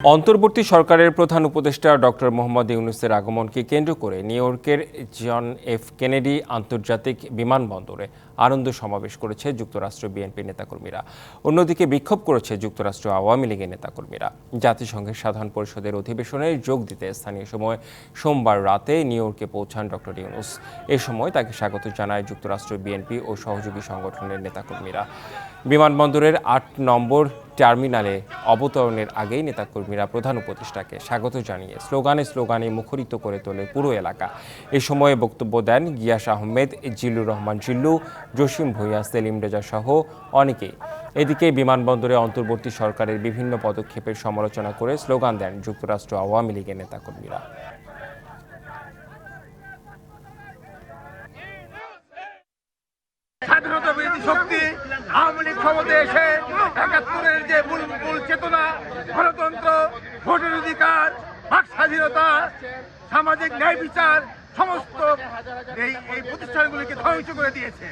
অন্তর্বর্তী সরকারের প্রধান উপদেষ্টা ডক্টর মোহাম্মদ ইউনূসের আগমনকে কেন্দ্র করে নিউ ইয়র্কের জন এফ কেনেডি আন্তর্জাতিক বিমানবন্দরে আনন্দ সমাবেশ করেছে যুক্তরাষ্ট্র বিএনপি নেতাকর্মীরা। অন্যদিকে বিক্ষোভ করেছে যুক্তরাষ্ট্র আওয়ামী লীগের নেতাকর্মীরা। জাতিসংঘের সাধারণ পরিষদের অধিবেশনে যোগ দিতে স্থানীয় সময় সোমবার রাতে নিউ ইয়র্কে পৌঁছান ডক্টর ইউনূস। এ সময় তাকে স্বাগত জানায় যুক্তরাষ্ট্র বিএনপি ও সহযোগী সংগঠনের নেতাকর্মীরা। বিমানবন্দরের ৮ নম্বর টার্মিনালে অবতরণের আগেই নেতাকর্মীরা প্রধান উপদেষ্টাকে স্বাগত জানিয়ে স্লোগানে মুখরিত করে তোলে পুরো এলাকা। এ সময়ে বক্তব্য দেন গিয়াস আহমেদ, জিল্লুর রহমান জিল্লু, জসিম ভূঁইয়া, সেলিম রেজা সহ অনেকেই। এদিকে বিমানবন্দরে অন্তর্বর্তী সরকারের বিভিন্ন পদক্ষেপের সমালোচনা করে স্লোগান দেন যুক্তরাষ্ট্র আওয়ামী লীগের নেতাকর্মীরা। স্বাধীনতা বিরোধী শক্তি আওয়ামী লীগ ক্ষমতায় এসে ৭১-এর যে মূল চেতনা, গণতন্ত্র, ভোটের অধিকার, বাক স্বাধীনতা, সামাজিক ন্যায় বিচার সমস্ত এই প্রতিষ্ঠানগুলিকে ধ্বংস করে দিয়েছে।